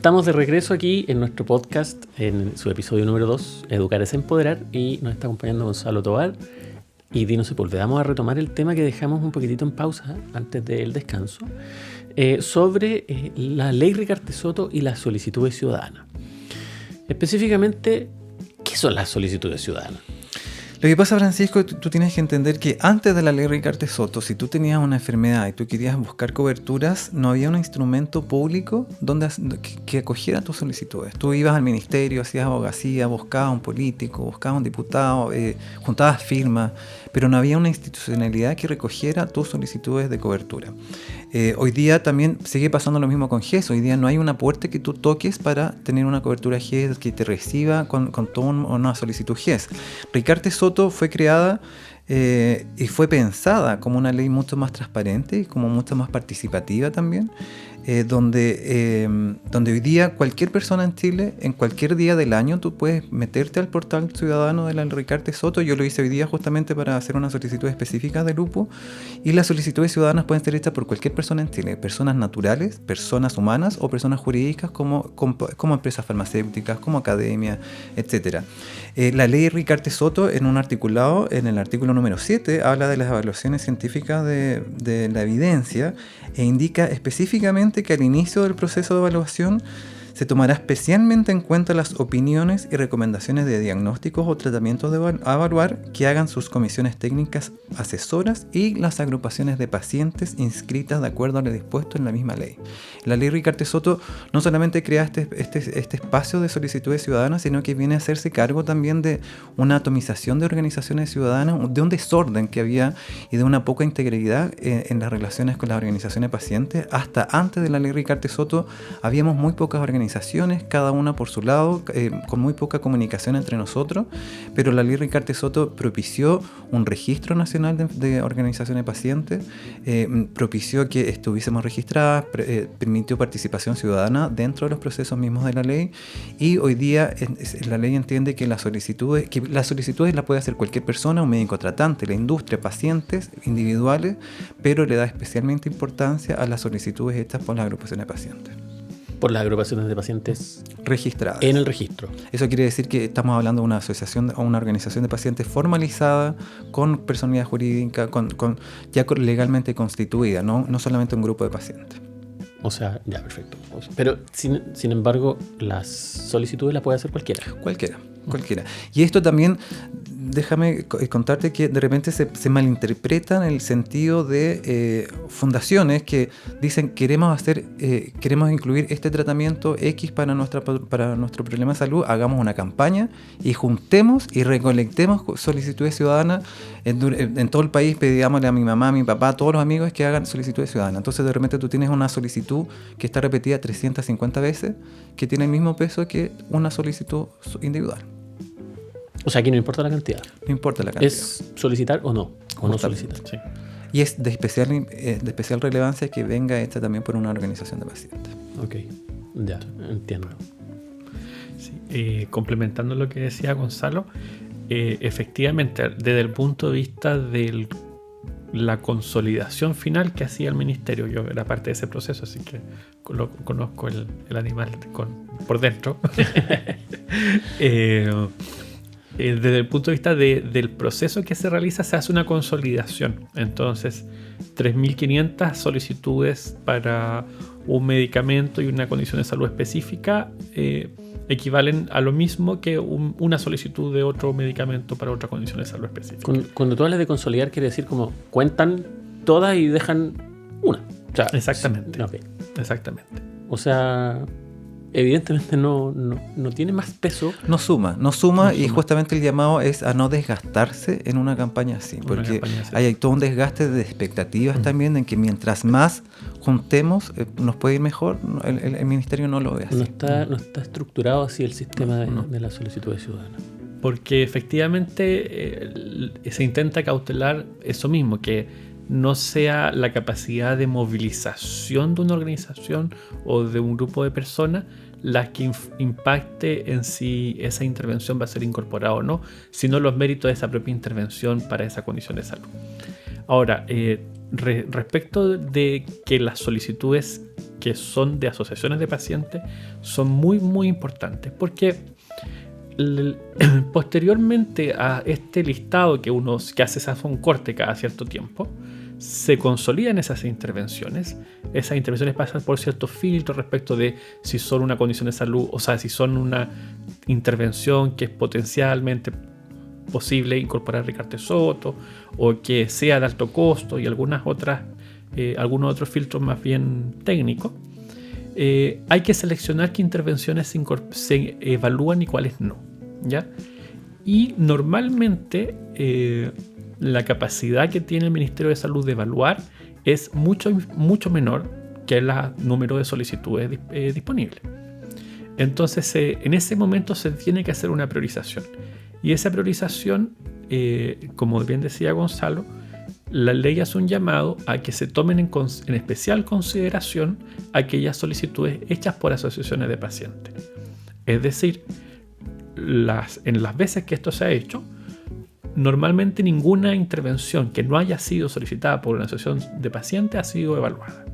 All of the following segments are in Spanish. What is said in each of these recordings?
estamos de regreso aquí en nuestro podcast, en su episodio número 2, Educar es Empoderar, y nos está acompañando Gonzalo Tovar y Dino Sepúlveda. Vamos a retomar el tema que dejamos un poquitito en pausa antes del descanso, sobre la ley Ricarté Soto y las solicitudes ciudadanas. Específicamente, ¿qué son las solicitudes ciudadanas? Lo que pasa, Francisco, tú tienes que entender que antes de la ley Ricarté Soto, si tú tenías una enfermedad y tú querías buscar coberturas, no había un instrumento público que acogiera tus solicitudes. Tú ibas al ministerio, hacías abogacía, buscabas a un político, buscabas a un diputado, juntabas firmas, pero no había una institucionalidad que recogiera tus solicitudes de cobertura. Hoy día también sigue pasando lo mismo con GES. Hoy día no hay una puerta que tú toques para tener una cobertura GES que te reciba con toda una solicitud GES. Ricarté Soto fue creada y fue pensada como una ley mucho más transparente y como mucho más participativa también, donde hoy día cualquier persona en Chile, en cualquier día del año, tú puedes meterte al portal ciudadano de la Ricarté Soto. Yo lo hice hoy día justamente para hacer una solicitud específica de grupo, y las solicitudes ciudadanas pueden ser hechas por cualquier persona en Chile, personas naturales, personas humanas o personas jurídicas como empresas farmacéuticas, como academia, etc. La ley Ricarté Soto, en un articulado, en el artículo número 7, habla de las evaluaciones científicas de la evidencia e indica específicamente que al inicio del proceso de evaluación se tomará especialmente en cuenta las opiniones y recomendaciones de diagnósticos o tratamientos a evaluar que hagan sus comisiones técnicas asesoras y las agrupaciones de pacientes inscritas de acuerdo a lo dispuesto en la misma ley. La ley Ricarté Soto no solamente crea este espacio de solicitudes ciudadanas, sino que viene a hacerse cargo también de una atomización de organizaciones ciudadanas, de un desorden que había y de una poca integridad en las relaciones con las organizaciones de pacientes. Hasta antes de la ley Ricarté Soto habíamos muy pocas organizaciones, cada una por su lado, con muy poca comunicación entre nosotros, pero la ley Ricarté Soto propició un registro nacional de organizaciones de pacientes, propició que estuviésemos registradas, permitió participación ciudadana dentro de los procesos mismos de la ley, y hoy día la ley entiende que las solicitudes las puede hacer cualquier persona, un médico tratante, la industria, pacientes individuales, pero le da especialmente importancia a las solicitudes hechas por las agrupaciones de pacientes. Por las agrupaciones de pacientes registradas en el registro. Eso quiere decir que estamos hablando de una asociación o una organización de pacientes formalizada, con personalidad jurídica, ya legalmente constituida, no solamente un grupo de pacientes. O sea, ya, perfecto. Pero, sin embargo, las solicitudes las puede hacer cualquiera. Cualquiera. Y esto también, déjame contarte que de repente se malinterpreta en el sentido de fundaciones que dicen queremos incluir este tratamiento X para nuestro problema de salud, hagamos una campaña y juntemos y recolectemos solicitudes ciudadanas en todo el país, pidámosle a mi mamá, a mi papá, a todos los amigos que hagan solicitudes ciudadanas. Entonces de repente tú tienes una solicitud que está repetida 350 veces, que tiene el mismo peso que una solicitud individual. O sea, aquí no importa la cantidad. No importa la cantidad. Es solicitar o no. O no solicitar. Sí. Y es de especial relevancia que venga hecha también por una organización de pacientes. Ok, ya, entiendo. Sí, complementando lo que decía Gonzalo, efectivamente, desde el punto de vista de la consolidación final que hacía el ministerio, yo era parte de ese proceso, así que conozco el animal por dentro. Desde el punto de vista del proceso que se realiza, se hace una consolidación. Entonces, 3.500 solicitudes para un medicamento y una condición de salud específica equivalen a lo mismo que una solicitud de otro medicamento para otra condición de salud específica. Cuando tú hablas de consolidar, quiere decir como cuentan todas y dejan una. O sea, exactamente. Okay. Exactamente. O sea, evidentemente no tiene más peso. No suma. Y justamente el llamado es a no desgastarse en una campaña así, porque hay todo un desgaste de expectativas también, en que mientras más juntemos nos puede ir mejor. El ministerio no lo ve así. No está estructurado así el sistema de la solicitud de ciudadana. Porque efectivamente se intenta cautelar eso mismo, que no sea la capacidad de movilización de una organización o de un grupo de personas la que impacte en si esa intervención va a ser incorporada o no, sino los méritos de esa propia intervención para esa condición de salud. Ahora, respecto de que las solicitudes que son de asociaciones de pacientes son muy, muy importantes, porque posteriormente a este listado que hace un corte cada cierto tiempo, se consolidan esas intervenciones. Esas intervenciones pasan por ciertos filtros respecto de si son una condición de salud, o sea, si son una intervención que es potencialmente posible incorporar Ricardo Soto, o que sea de alto costo, y algunos otros filtros más bien técnicos. Hay que seleccionar qué intervenciones se evalúan y cuáles no, ¿ya? Y normalmente la capacidad que tiene el Ministerio de Salud de evaluar es mucho, mucho menor que el número de solicitudes disponibles. Entonces, en ese momento se tiene que hacer una priorización. Y esa priorización, como bien decía Gonzalo, la ley hace un llamado a que se tomen en especial consideración aquellas solicitudes hechas por asociaciones de pacientes. Es decir, en las veces que esto se ha hecho, normalmente ninguna intervención que no haya sido solicitada por una asociación de pacientes ha sido evaluada.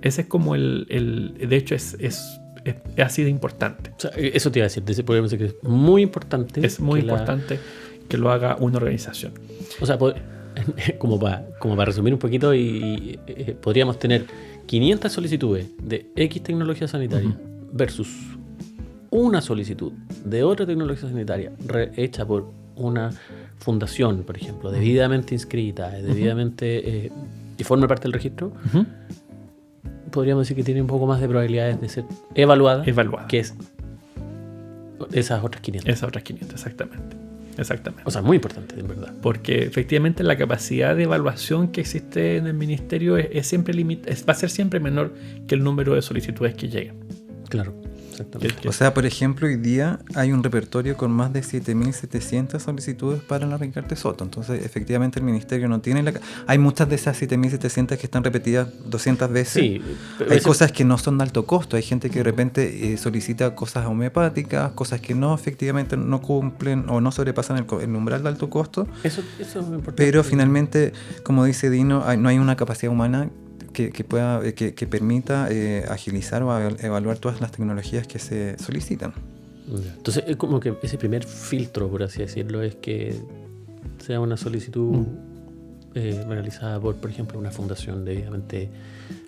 Ese es como de hecho es así de importante. O sea, eso te iba a decir, podríamos decir que es muy importante. Es muy importante que lo haga una organización. O sea, como para resumir un poquito, podríamos tener 500 solicitudes de X tecnología sanitaria versus una solicitud de otra tecnología sanitaria hecha por una fundación, por ejemplo, debidamente inscrita, debidamente que forme parte del registro. Podríamos decir que tiene un poco más de probabilidades de ser evaluada. Que es esas otras 500. Esas otras 500, exactamente. O sea, muy importante, en verdad. Porque efectivamente la capacidad de evaluación que existe en el ministerio va a ser siempre menor que el número de solicitudes que lleguen. Claro, exactamente. O sea, por ejemplo, hoy día hay un repertorio con más de 7.700 solicitudes para la Ricardo Soto. Entonces, efectivamente, el ministerio no tiene Hay muchas de esas 7.700 que están repetidas 200 veces. Sí, hay cosas que no son de alto costo. Hay gente que de repente solicita cosas homeopáticas, cosas que no, efectivamente, no cumplen o no sobrepasan el umbral de alto costo. Eso es muy importante. Pero finalmente, como dice Dino, no hay una capacidad humana que permita agilizar o evaluar todas las tecnologías que se solicitan. Entonces es como que ese primer filtro, por así decirlo, es que sea una solicitud realizada por ejemplo, una fundación debidamente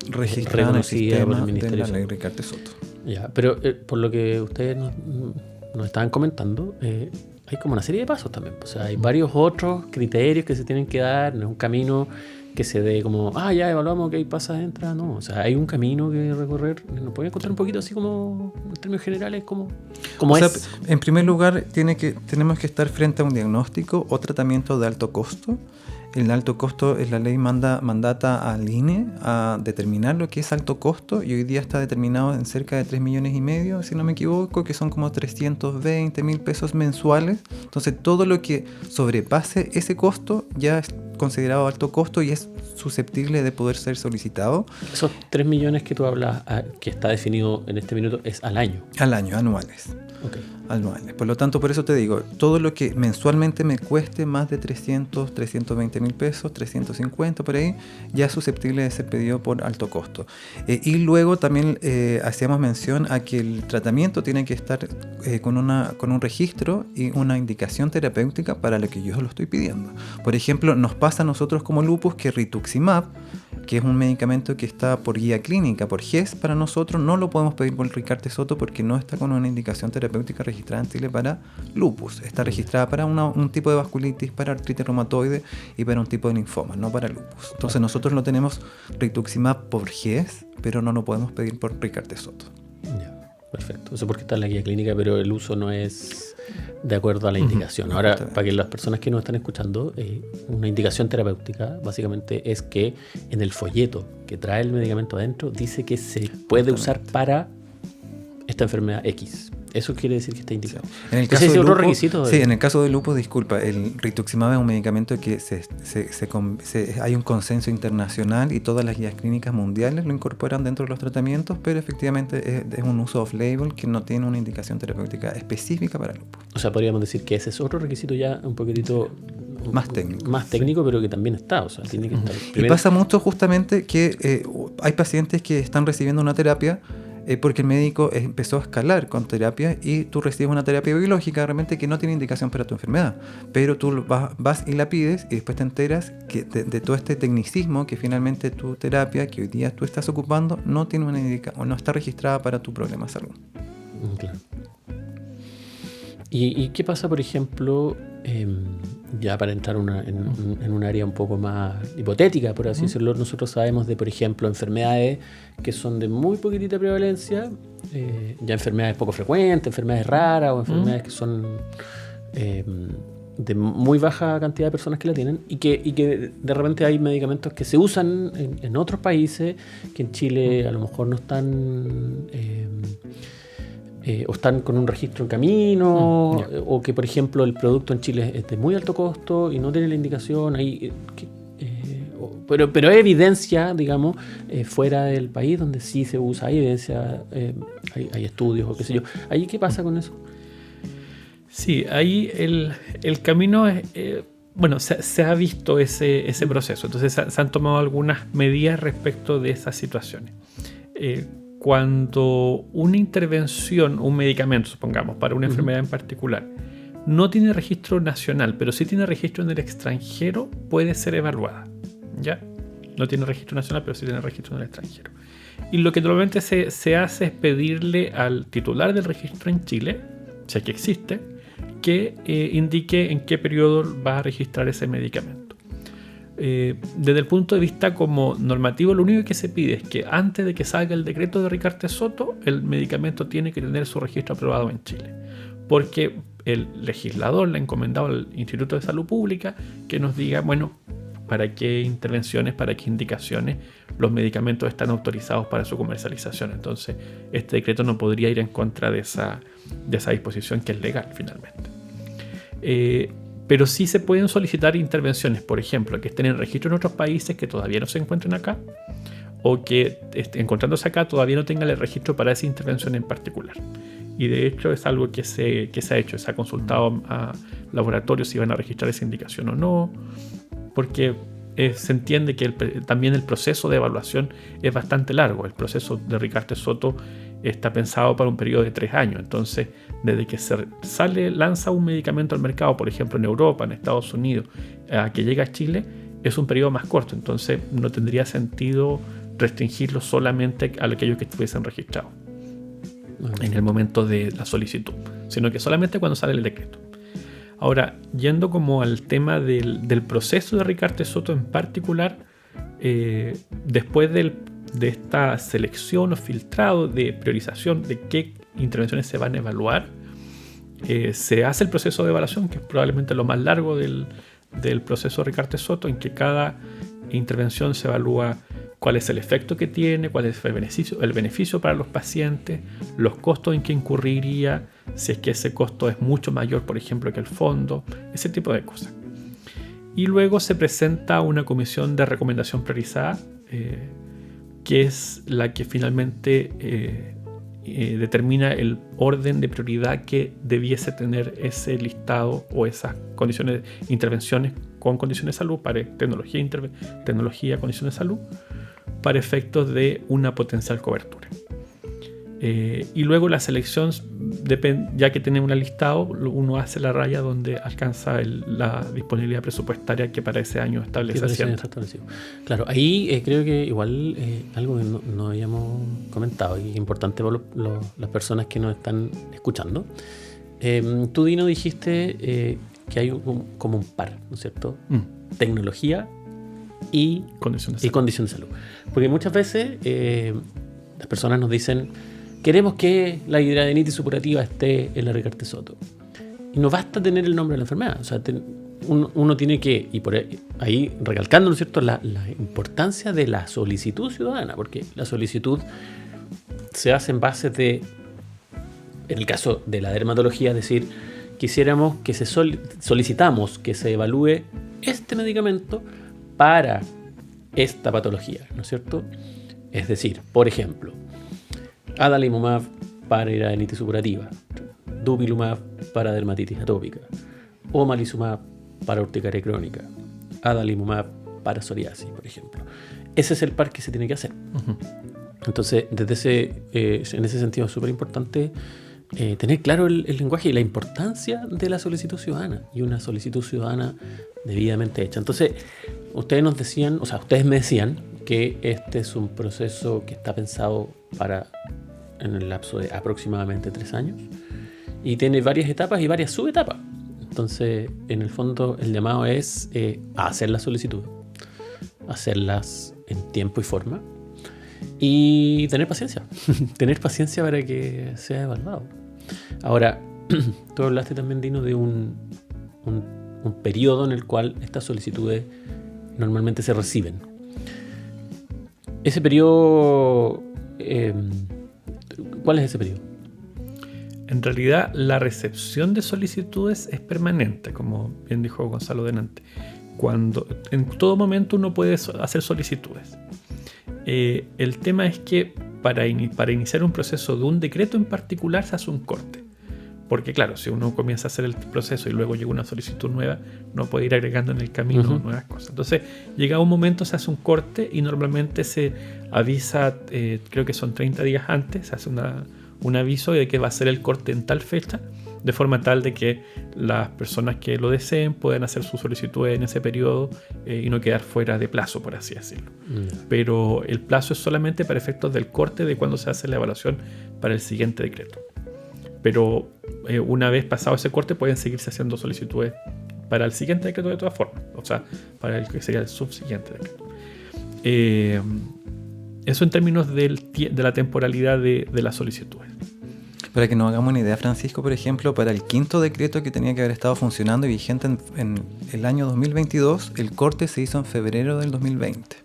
registrada en el sistema por el Ministerio de la ley Ricardo Soto. Ya, pero por lo que ustedes nos estaban comentando, hay como una serie de pasos también. O sea, hay varios otros criterios que se tienen que dar, no es un camino que se dé como, ya evaluamos, ok, pasa, entra, no. O sea, hay un camino que recorrer. ¿Nos pueden contar un poquito así como, en términos generales, cómo es? Sea, en primer lugar, tenemos que estar frente a un diagnóstico o tratamiento de alto costo. El alto costo, la ley mandata al INE a determinar lo que es alto costo, y hoy día está determinado en cerca de 3,5 millones, si no me equivoco, que son como 320,000 pesos mensuales. Entonces, todo lo que sobrepase ese costo ya es considerado alto costo y es susceptible de poder ser solicitado. Esos 3 millones que tú hablas, que está definido en este minuto, es al año. Al año, anuales. Okay. Anuales. Por lo tanto, por eso te digo, todo lo que mensualmente me cueste más de 320,000 pesos, 350 por ahí, ya es susceptible de ser pedido por alto costo. Y luego también hacíamos mención a que el tratamiento tiene que estar con un registro y una indicación terapéutica para lo que yo lo estoy pidiendo. Por ejemplo, nos pasa a nosotros como lupus que rituximab, que es un medicamento que está por guía clínica, por GES, para nosotros no lo podemos pedir por Ricardo Soto porque no está con una indicación terapéutica registrada en Chile para lupus. Está registrada para un tipo de vasculitis, para artritis reumatoide y para un tipo de linfoma, no para lupus. Entonces nosotros lo tenemos rituximab por GES, pero no lo podemos pedir por Ricardo Soto. Ya, perfecto. Eso porque está en la guía clínica, pero el uso no es de acuerdo a la indicación. Ahora, para que las personas que nos están escuchando, una indicación terapéutica básicamente es que en el folleto que trae el medicamento adentro dice que se puede usar para esta enfermedad X. Eso quiere decir que está indicado. En el caso de otro requisito. Sí, en el caso de lupus, disculpa, el rituximab es un medicamento que hay un consenso internacional y todas las guías clínicas mundiales lo incorporan dentro de los tratamientos, pero efectivamente es un uso off-label que no tiene una indicación terapéutica específica para lupus. O sea, podríamos decir que ese es otro requisito ya un poquitito más técnico. Más técnico, pero que también está, o sea, tiene que estar. Y pasa mucho justamente que hay pacientes que están recibiendo una terapia porque el médico empezó a escalar con terapia y tú recibes una terapia biológica realmente que no tiene indicación para tu enfermedad, pero tú vas y la pides y después te enteras que de todo este tecnicismo que finalmente tu terapia que hoy día tú estás ocupando no tiene una indicación o no está registrada para tu problema de salud. Claro. ¿Y qué pasa, por ejemplo, ya para entrar en un área un poco más hipotética, por así decirlo? Nosotros sabemos de, por ejemplo, enfermedades que son de muy poquitita prevalencia, ya enfermedades poco frecuentes, enfermedades raras o enfermedades que son de muy baja cantidad de personas que la tienen y que de repente hay medicamentos que se usan en otros países que en Chile a lo mejor no están... o están con un registro en camino, o que, por ejemplo, el producto en Chile es de muy alto costo y no tiene la indicación, pero hay evidencia, digamos, fuera del país donde sí se usa, hay evidencia, hay estudios o qué sé yo. ¿Ahí qué pasa con eso? Sí, ahí el camino es... se ha visto ese proceso, entonces se han tomado algunas medidas respecto de esas situaciones. Cuando una intervención, un medicamento, supongamos, para una enfermedad en particular, no tiene registro nacional, pero sí tiene registro en el extranjero, puede ser evaluada. ¿Ya? No tiene registro nacional, pero sí tiene registro en el extranjero. Y lo que normalmente se hace es pedirle al titular del registro en Chile, si es que existe, que indique en qué periodo va a registrar ese medicamento. Desde el punto de vista como normativo, lo único que se pide es que antes de que salga el decreto de Ricarte Soto, el medicamento tiene que tener su registro aprobado en Chile, porque el legislador le ha encomendado al Instituto de Salud Pública que nos diga, bueno, para qué intervenciones, para qué indicaciones los medicamentos están autorizados para su comercialización. Entonces, este decreto no podría ir en contra de esa disposición que es legal finalmente. Pero sí se pueden solicitar intervenciones, por ejemplo, que estén en registro en otros países que todavía no se encuentren acá, o que encontrándose acá todavía no tengan el registro para esa intervención en particular. Y de hecho es algo que se ha hecho, se ha consultado a laboratorios si van a registrar esa indicación o no, porque se entiende que también el proceso de evaluación es bastante largo. El proceso de Ricarte Soto está pensado para un periodo de 3 años. Entonces, desde que lanza un medicamento al mercado, por ejemplo en Europa, en Estados Unidos, a que llega a Chile, es un periodo más corto. Entonces, no tendría sentido restringirlo solamente a aquellos que estuviesen registrados en el momento de la solicitud, sino que solamente cuando sale el decreto. Ahora, yendo como al tema del proceso de Ricarte Soto en particular, después de esta selección o filtrado de priorización de qué intervenciones se van a evaluar, se hace el proceso de evaluación, que es probablemente lo más largo del proceso de Ricarte Soto, en que cada intervención se evalúa cuál es el efecto que tiene, cuál es el beneficio para los pacientes, los costos en que incurriría, si es que ese costo es mucho mayor, por ejemplo, que el fondo, ese tipo de cosas. Y luego se presenta una comisión de recomendación priorizada, que es la que finalmente determina el orden de prioridad que debiese tener ese listado o esas condiciones, intervenciones con condiciones de salud para tecnología, condiciones de salud, para efectos de una potencial cobertura. Y luego la selección, ya que tiene un listado, uno hace la raya donde alcanza la disponibilidad presupuestaria que para ese año establece. Claro, ahí creo que igual algo que no habíamos comentado y es importante para las personas que nos están escuchando. Tú, Dino, dijiste que hay como un par, ¿no es cierto? Tecnología y condición de salud. Porque muchas veces las personas nos dicen: queremos que la hidradenitis supurativa esté en la Ricarte Soto. Y no basta tener el nombre de la enfermedad. O sea, uno tiene que, y por ahí recalcando, ¿no es cierto?, la importancia de la solicitud ciudadana, porque la solicitud se hace en base de, en el caso de la dermatología, es decir, quisiéramos que solicitamos que se evalúe este medicamento para esta patología, ¿no es cierto? Es decir, por ejemplo, adalimumab para hidradenitis supurativa, dupilumab para dermatitis atópica, omalizumab para urticaria crónica, adalimumab para psoriasis, por ejemplo. Ese es el par que se tiene que hacer. Uh-huh. Entonces, en ese sentido es súper importante tener claro el lenguaje y la importancia de la solicitud ciudadana, y una solicitud ciudadana debidamente hecha. Entonces, ustedes me decían que este es un proceso que está pensado en el lapso de aproximadamente 3 años y tiene varias etapas y varias subetapas. Entonces, en el fondo, el llamado es a hacer las solicitudes, hacerlas en tiempo y forma y tener paciencia, tener paciencia para que sea evaluado. Ahora, tú hablaste también, Dino, de un periodo en el cual estas solicitudes normalmente se reciben. Ese periodo, ¿cuál es ese periodo? En realidad, la recepción de solicitudes es permanente, como bien dijo Gonzalo delante. En todo momento uno puede hacer solicitudes. El tema es que para iniciar un proceso de un decreto en particular se hace un corte. Porque claro, si uno comienza a hacer el proceso y luego llega una solicitud nueva, no puede ir agregando en el camino nuevas cosas. Entonces, llega un momento, se hace un corte y normalmente se avisa, creo que son 30 días antes, se hace un aviso de que va a ser el corte en tal fecha, de forma tal de que las personas que lo deseen puedan hacer su solicitud en ese periodo y no quedar fuera de plazo, por así decirlo. Pero el plazo es solamente para efectos del corte de cuando se hace la evaluación para el siguiente decreto. Pero una vez pasado ese corte pueden seguirse haciendo solicitudes para el siguiente decreto de todas formas, o sea, para el que sería el subsiguiente decreto. Eso en términos de la temporalidad de las solicitudes. Para que nos hagamos una idea, Francisco, por ejemplo, para el 5º decreto que tenía que haber estado funcionando y vigente en el año 2022, el corte se hizo en febrero del 2020.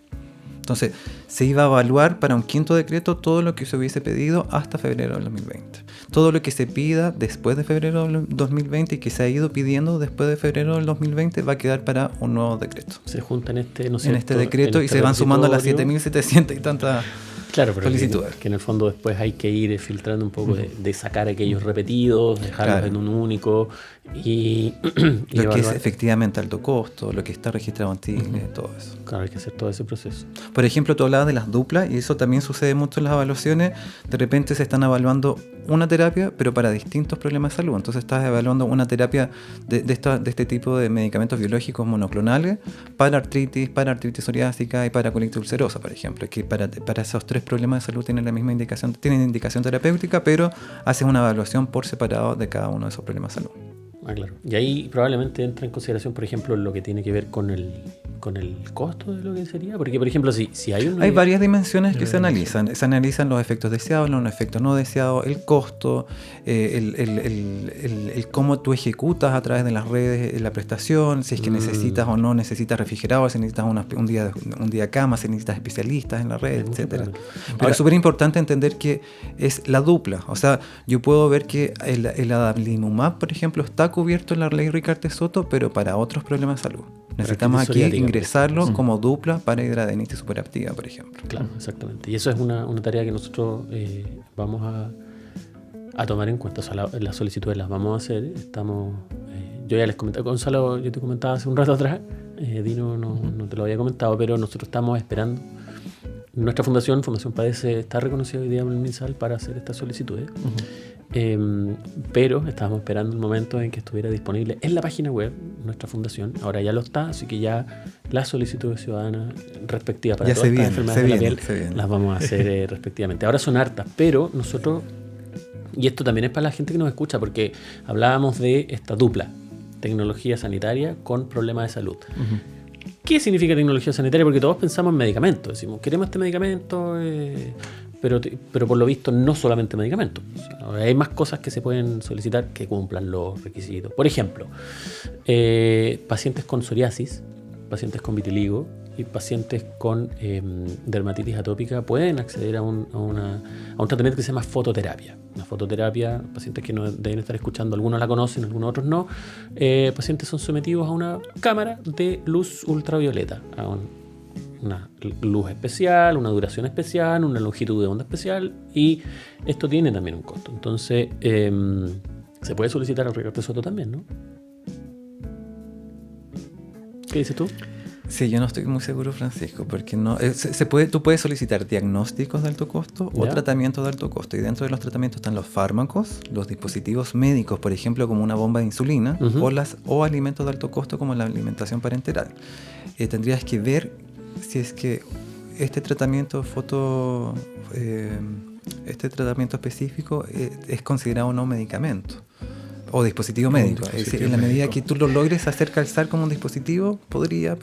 Entonces, se iba a evaluar para un 5º decreto todo lo que se hubiese pedido hasta febrero del 2020. Todo lo que se pida después de febrero del 2020 y que se ha ido pidiendo después de febrero del 2020 va a quedar para un nuevo decreto. Se junta en este, ¿no es cierto? En este decreto y se van sumando las 7.700 y tantas solicitudes. Que en el fondo después hay que ir filtrando un poco de sacar aquellos repetidos, dejarlos en un único y lo que es efectivamente alto costo, lo que está registrado en TIC, todo eso. Claro, hay que hacer todo ese proceso. Por ejemplo, tú hablabas de las duplas y eso también sucede mucho en las evaluaciones. De repente se están evaluando una terapia, pero para distintos problemas de salud. Entonces estás evaluando una terapia de este tipo de medicamentos biológicos monoclonales para artritis psoriásica y para colitis ulcerosa, por ejemplo, que para esos 3 problemas de salud tienen la misma indicación, tienen indicación terapéutica, pero haces una evaluación por separado de cada uno de esos problemas de salud. Ah, claro. Y ahí probablemente entra en consideración, por ejemplo, lo que tiene que ver con el costo de lo que sería. Porque, por ejemplo, si hay Hay varias dimensiones que se analizan. Se analizan los efectos deseados, los efectos no deseados, el costo, el cómo tú ejecutas a través de las redes la prestación, si es que necesitas o no necesitas refrigerador, si necesitas un día cama, si necesitas especialistas en la red, etc. Pero es súper importante entender que es la dupla. O sea, yo puedo ver que el adalimumab, por ejemplo, está cubierto en la ley Ricarte-Soto, pero para otros problemas de salud. Necesitamos aquí ingresarlo como dupla para hidradenitis superactiva, por ejemplo. Claro, exactamente. Y eso es una tarea que nosotros vamos a tomar en cuenta. O sea, las solicitudes las vamos a hacer. Yo ya les comenté, Gonzalo, yo te comentaba hace un rato atrás, Dino no te lo había comentado, pero nosotros estamos esperando. Nuestra fundación Padece, está reconocida hoy día en el MinSal para hacer estas solicitudes. Pero estábamos esperando el momento en que estuviera disponible en la página web nuestra fundación. Ahora ya lo está, así que ya las solicitudes ciudadanas respectivas para todas estas enfermedades de la piel las vamos a hacer respectivamente. Ahora son hartas, pero nosotros, y esto también es para la gente que nos escucha, porque hablábamos de esta dupla, tecnología sanitaria con problemas de salud. ¿Qué significa tecnología sanitaria? Porque todos pensamos en medicamentos. Decimos, queremos este medicamento, pero por lo visto no solamente medicamentos. O sea, hay más cosas que se pueden solicitar que cumplan los requisitos. Por ejemplo, pacientes con psoriasis, pacientes con vitiligo y pacientes con dermatitis atópica pueden acceder a un tratamiento que se llama fototerapia. Una fototerapia, pacientes que no deben estar escuchando, algunos la conocen, algunos otros no. Pacientes son sometidos a una cámara de luz ultravioleta, a una luz especial, una duración especial, una longitud de onda especial, y esto tiene también un costo. Entonces, se puede solicitar al Ricarte-Soto también, ¿no? ¿Qué dices tú? Sí, yo no estoy muy seguro, Francisco, porque no tú puedes solicitar diagnósticos de alto costo o tratamientos de alto costo, y dentro de los tratamientos están los fármacos, los dispositivos médicos, por ejemplo, como una bomba de insulina, o alimentos de alto costo como la alimentación parenteral. Tendrías que ver si es que este tratamiento específico es considerado o no medicamento o dispositivo médico. Es decir, en la medida que tú lo logres hacer calzar como un dispositivo, podría.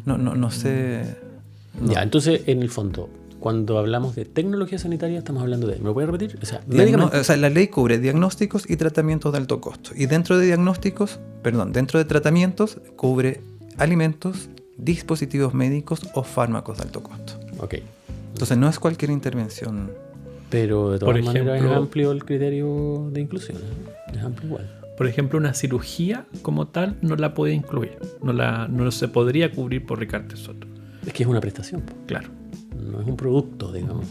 No sé. No. Ya, entonces, en el fondo, cuando hablamos de tecnología sanitaria, estamos hablando de, ¿me lo voy a repetir? O sea, la ley cubre diagnósticos y tratamientos de alto costo. Y dentro de tratamientos, cubre alimentos, dispositivos médicos o fármacos de alto costo. Ok. Entonces, no es cualquier intervención. Pero de todas maneras es amplio el criterio de inclusión, ¿eh? Es amplio igual. Por ejemplo, una cirugía como tal no la puede incluir. No se podría cubrir por Ricardo Soto. Es que es una prestación. Claro. No es un producto, digamos.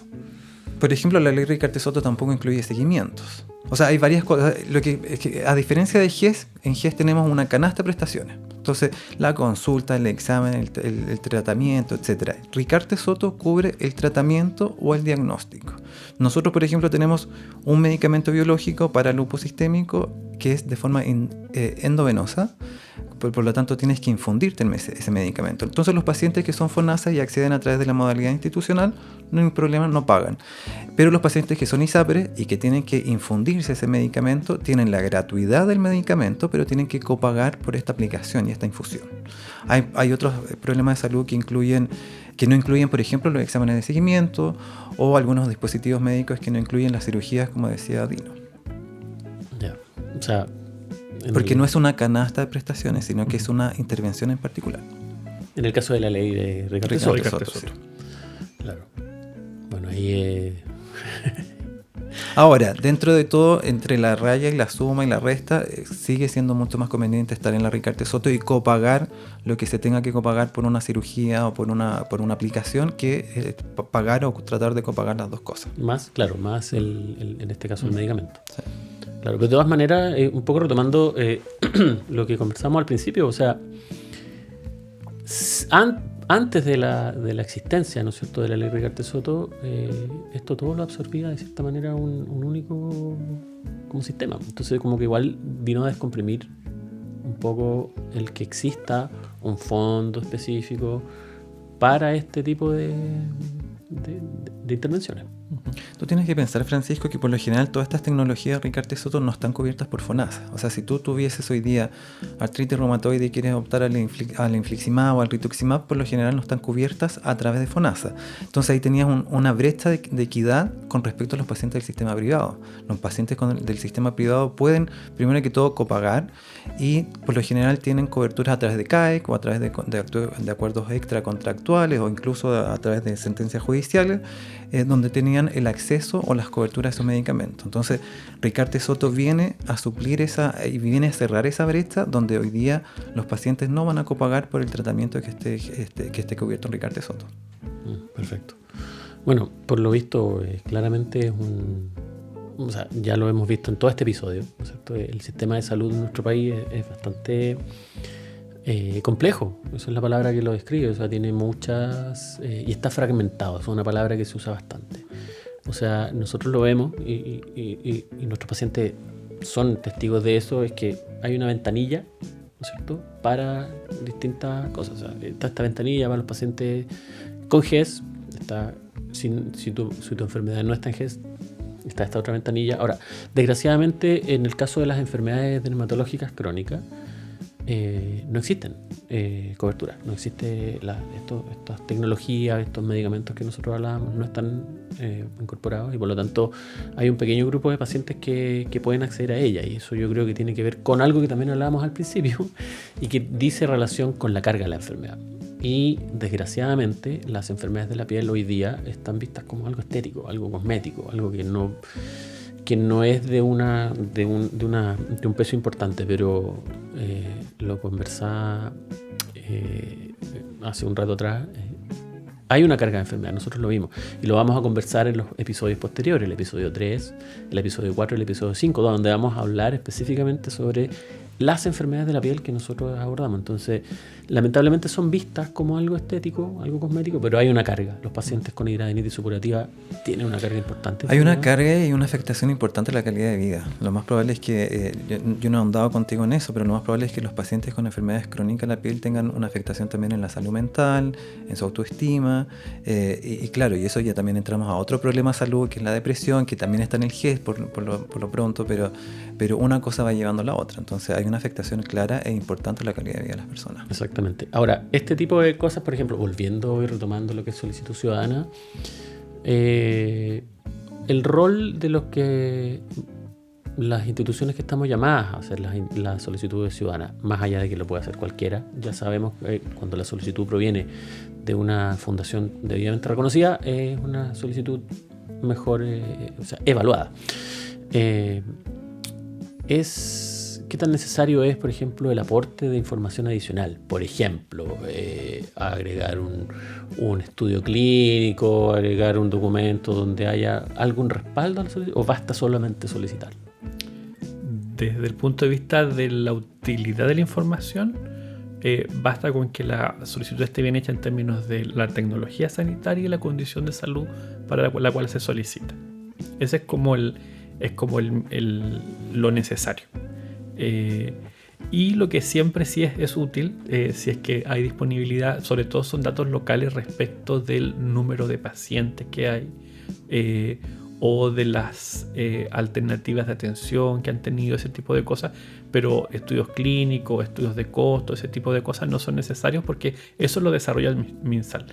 Por ejemplo, la ley Ricardo Soto tampoco incluye seguimientos. O sea, hay varias cosas. Es que, a diferencia de GES, en GES tenemos una canasta de prestaciones. Entonces, la consulta, el examen, el tratamiento, etc. Ricardo Soto cubre el tratamiento o el diagnóstico. Nosotros, por ejemplo, tenemos un medicamento biológico para lupus sistémico que es de forma endovenosa. Por lo tanto, tienes que infundirte ese medicamento. Entonces, los pacientes que son FONASA y acceden a través de la modalidad institucional, no hay problema, no pagan. Pero los pacientes que son ISAPRE y que tienen que infundirse ese medicamento, tienen la gratuidad del medicamento, pero tienen que copagar por esta aplicación y esta infusión. Hay otros problemas de salud que no incluyen, por ejemplo, los exámenes de seguimiento o algunos dispositivos médicos que no incluyen las cirugías, como decía Dino. Ya, o sea... Porque no es una canasta de prestaciones, sino que es una intervención en particular. En el caso de la ley de Ricardo Soto. Sí. Claro. Bueno, ahí... Ahora, dentro de todo, entre la raya y la suma y la resta, sigue siendo mucho más conveniente estar en la Ricardo Soto y copagar lo que se tenga que copagar por una cirugía o por una aplicación, que pagar o tratar de copagar las dos cosas. Más en este caso el medicamento. Sí. Claro, pero de todas maneras, un poco retomando lo que conversamos al principio, o sea, antes de la existencia, ¿no es cierto?, de la ley Ricardo Soto, esto todo lo absorbía de cierta manera un único como sistema. Entonces, como que igual vino a descomprimir un poco el que exista un fondo específico para este tipo de intervenciones. Tú tienes que pensar, Francisco, que por lo general todas estas tecnologías Ricardo Soto no están cubiertas por FONASA. O sea, si tú tuvieses hoy día artritis reumatoide y quieres optar al infliximab o al rituximab, por lo general no están cubiertas a través de FONASA. Entonces ahí tenías una brecha de equidad con respecto a los pacientes del sistema privado. Los pacientes del sistema privado pueden, primero que todo, copagar, y por lo general tienen coberturas a través de CAEC o a través de acuerdos extracontractuales o incluso a través de sentencias judiciales, donde tenían el acceso o las coberturas de esos medicamentos. Entonces, Ricardo Soto viene a suplir y viene a cerrar esa brecha donde hoy día los pacientes no van a copagar por el tratamiento que esté cubierto en Ricardo Soto. Perfecto. Bueno, por lo visto, claramente es o sea, ya lo hemos visto en todo este episodio, ¿no es cierto? El sistema de salud en nuestro país es bastante complejo, esa es la palabra que lo describe, o sea, tiene muchas y está fragmentado, es una palabra que se usa bastante. O sea, nosotros lo vemos y nuestros pacientes son testigos de eso, es que hay una ventanilla, ¿no es cierto?, para distintas cosas. O sea, está esta ventanilla para los pacientes con GES, si tu enfermedad no está en GES, está esta otra ventanilla. Ahora, desgraciadamente, en el caso de las enfermedades dermatológicas crónicas, no existen coberturas, no existe estas tecnologías, estos medicamentos que nosotros hablábamos no están incorporados, y por lo tanto hay un pequeño grupo de pacientes que pueden acceder a ella, y eso yo creo que tiene que ver con algo que también hablábamos al principio y que dice relación con la carga de la enfermedad. Y desgraciadamente las enfermedades de la piel hoy día están vistas como algo estético, algo cosmético, algo que no es de un peso importante, pero lo conversaba hace un rato atrás. Hay una carga de enfermedad, nosotros lo vimos y lo vamos a conversar en los episodios posteriores, el episodio 3, el episodio 4 y el episodio 5, donde vamos a hablar específicamente sobre las enfermedades de la piel que nosotros abordamos. Entonces, lamentablemente son vistas como algo estético, algo cosmético, pero hay una carga. Los pacientes con hidradenitis supurativa tienen una carga importante. Hay una carga y una afectación importante a la calidad de vida. Lo más probable es que, yo no he ahondado contigo en eso, pero lo más probable es que los pacientes con enfermedades crónicas de la piel tengan una afectación también en la salud mental, en su autoestima, y claro, y eso ya también entramos a otro problema de salud, que es la depresión, que también está en el GES por lo pronto, pero una cosa va llevando a la otra. Entonces hay una afectación clara e importante a la calidad de vida de las personas. Exactamente. Ahora, este tipo de cosas, por ejemplo, volviendo y retomando lo que es solicitud ciudadana, el rol de los que las instituciones que estamos llamadas a hacer las solicitudes ciudadanas, más allá de que lo pueda hacer cualquiera, ya sabemos que cuando la solicitud proviene de una fundación debidamente reconocida, es una solicitud mejor, evaluada. ¿Qué tan necesario es, por ejemplo, el aporte de información adicional? Por ejemplo, agregar un estudio clínico, agregar un documento donde haya algún respaldo a la solicitud, ¿o basta solamente solicitarlo? Desde el punto de vista de la utilidad de la información, basta con que la solicitud esté bien hecha en términos de la tecnología sanitaria y la condición de salud para la cual se solicita. Ese es como lo necesario. Y lo que siempre sí es útil, si es que hay disponibilidad, sobre todo son datos locales respecto del número de pacientes que hay, o de las alternativas de atención que han tenido, ese tipo de cosas, pero estudios clínicos, estudios de costo, ese tipo de cosas no son necesarios porque eso lo desarrolla el MinSal.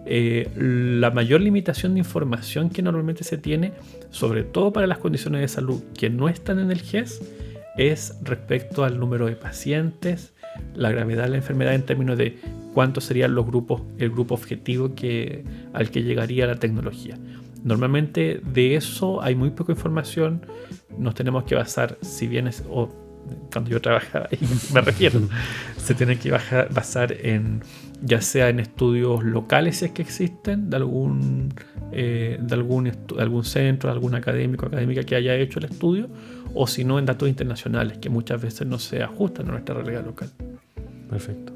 La mayor limitación de información que normalmente se tiene, sobre todo para las condiciones de salud que no están en el GES, es respecto al número de pacientes, la gravedad de la enfermedad en términos de cuántos serían el grupo objetivo al que llegaría la tecnología. Normalmente de eso hay muy poca información, nos tenemos que basar, si bien cuando yo trabajaba ahí me refiero, se tiene que basar ya sea en estudios locales si es que existen, de algún centro, algún académica que haya hecho el estudio, o si no en datos internacionales que muchas veces no se ajustan a nuestra realidad local. Perfecto.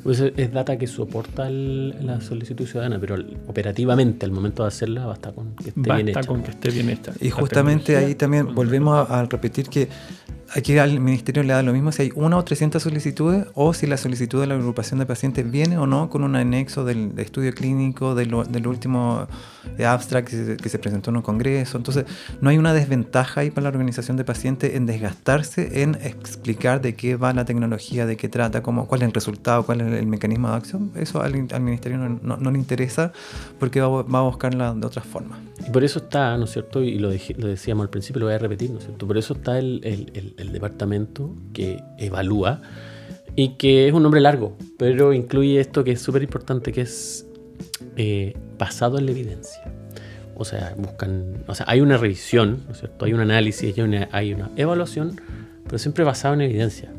Pues es data que soporta la solicitud ciudadana, pero operativamente al momento de hacerla basta con que esté bien hecha. Y justamente ahí también volvemos a repetir que aquí al ministerio le da lo mismo si hay 1 o 300 solicitudes o si la solicitud de la agrupación de pacientes viene o no con un anexo del estudio clínico, del último abstract que se presentó en un congreso. Entonces no hay una desventaja ahí para la organización de pacientes en desgastarse en explicar de qué va la tecnología, de qué trata, cuál es el resultado, cuál es el mecanismo de acción. Eso al ministerio no le interesa porque va a buscarla de otras formas. Y por eso está, ¿no es cierto? Y lo decíamos al principio, lo voy a repetir, ¿no es cierto? Por eso está el departamento que evalúa y que es un nombre largo, pero incluye esto que es súper importante, que es basado en la evidencia. O sea, hay una revisión, ¿no es cierto? Hay un análisis, hay una evaluación, pero siempre basado en evidencia.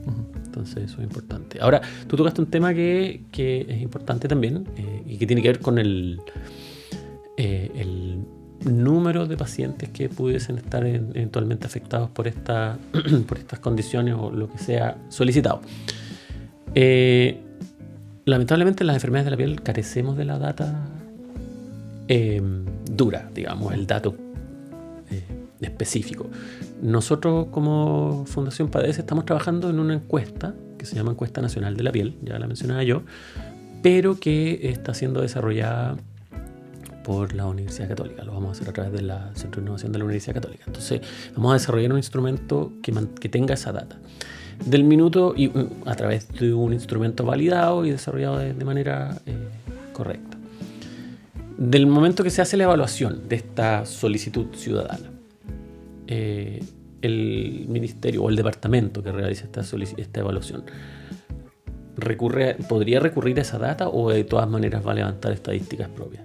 Entonces eso es importante. Ahora, tú tocaste un tema que es importante también y que tiene que ver con el número de pacientes que pudiesen estar eventualmente afectados por estas condiciones o lo que sea solicitado. Lamentablemente en las enfermedades de la piel carecemos de la data dura, digamos, el dato específico. Nosotros como Fundación PADES estamos trabajando en una encuesta que se llama Encuesta Nacional de la Piel, ya la mencionaba yo, pero que está siendo desarrollada por la Universidad Católica. Lo vamos a hacer a través del Centro de Innovación de la Universidad Católica. Entonces, vamos a desarrollar un instrumento que tenga esa data. Del minuto y a través de un instrumento validado y desarrollado de manera correcta. Del momento que se hace la evaluación de esta solicitud ciudadana, el ministerio o el departamento que realiza esta evaluación ¿podría recurrir a esa data o de todas maneras va a levantar estadísticas propias?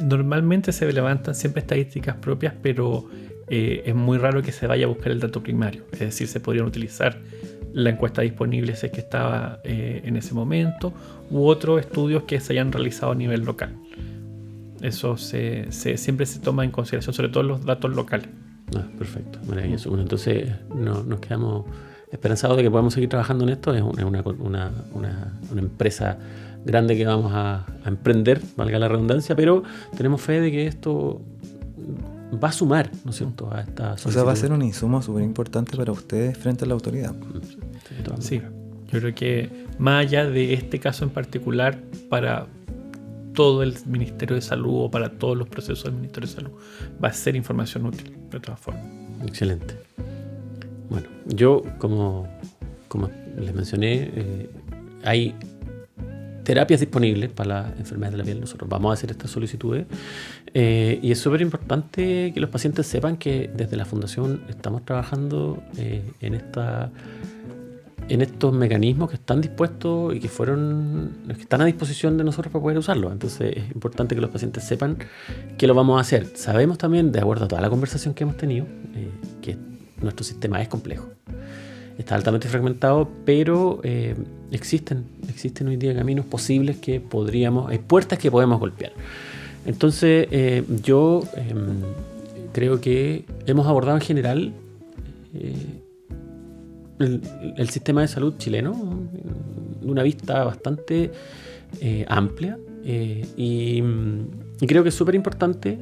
Normalmente se levantan siempre estadísticas propias, pero es muy raro que se vaya a buscar el dato primario. Es decir, se podrían utilizar la encuesta disponible si es que estaba en ese momento u otros estudios que se hayan realizado a nivel local. Eso siempre se toma en consideración, sobre todo los datos locales. Perfecto, maravilloso. Bueno, entonces nos quedamos esperanzados de que podamos seguir trabajando en esto. Es una empresa grande que vamos a emprender, valga la redundancia, pero tenemos fe de que esto va a sumar, ¿no es cierto?, a esta solicitud. O sea, va a ser un insumo súper importante para ustedes frente a la autoridad. Sí, yo creo que más allá de este caso en particular, para todo el Ministerio de Salud o para todos los procesos del Ministerio de Salud, va a ser información útil, de todas formas. Excelente. Bueno, yo, como les mencioné, hay terapias disponibles para las enfermedades de la piel. Nosotros vamos a hacer estas solicitudes y es súper importante que los pacientes sepan que desde la Fundación estamos trabajando en estos mecanismos que están dispuestos y que están a disposición de nosotros para poder usarlos. Entonces es importante que los pacientes sepan que lo vamos a hacer. Sabemos también, de acuerdo a toda la conversación que hemos tenido, que nuestro sistema es complejo. Está altamente fragmentado, pero existen hoy día caminos posibles hay puertas que podemos golpear. Entonces, yo creo que hemos abordado en general el sistema de salud chileno de una vista bastante amplia y creo que es súper importante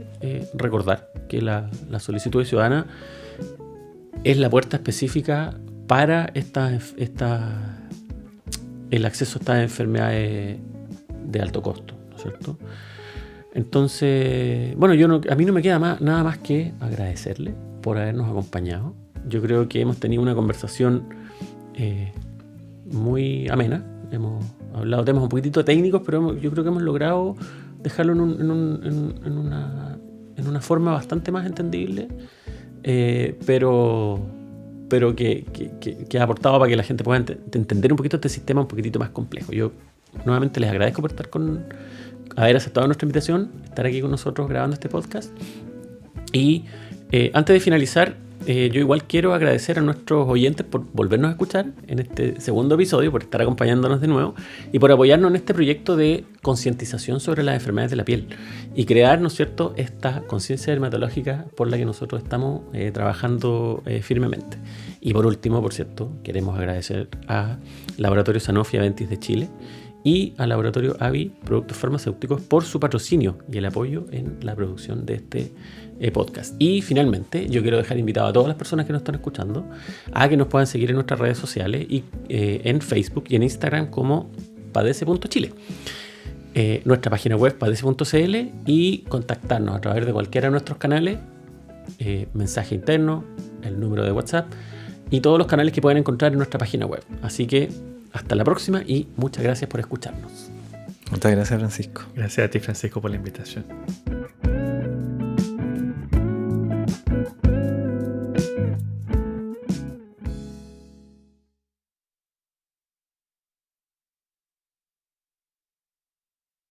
recordar que la solicitud ciudadana es la puerta específica para el acceso a estas enfermedades de alto costo, ¿no es cierto? Entonces, bueno, a mí no me queda nada más que agradecerle por habernos acompañado. Yo creo que hemos tenido una conversación muy amena. Hemos hablado temas un poquitito técnicos, pero yo creo que hemos logrado dejarlo en una forma bastante más entendible, pero que ha aportado para que la gente pueda entender un poquito este sistema un poquitito más complejo. Yo nuevamente les agradezco por haber aceptado nuestra invitación, estar aquí con nosotros grabando este podcast. Y antes de finalizar, yo igual quiero agradecer a nuestros oyentes por volvernos a escuchar en este segundo episodio, por estar acompañándonos de nuevo y por apoyarnos en este proyecto de concientización sobre las enfermedades de la piel y crear, ¿no es cierto?, esta conciencia dermatológica por la que nosotros estamos trabajando firmemente. Y por último, por cierto, queremos agradecer a Laboratorio Sanofi Aventis de Chile y al Laboratorio AVI Productos Farmacéuticos por su patrocinio y el apoyo en la producción de este podcast. Y finalmente, yo quiero dejar invitado a todas las personas que nos están escuchando a que nos puedan seguir en nuestras redes sociales y en Facebook y en Instagram como padece.chile. Nuestra página web padece.cl y contactarnos a través de cualquiera de nuestros canales, mensaje interno, el número de WhatsApp y todos los canales que pueden encontrar en nuestra página web. Así que hasta la próxima y muchas gracias por escucharnos. Muchas gracias, Francisco. Gracias a ti, Francisco, por la invitación.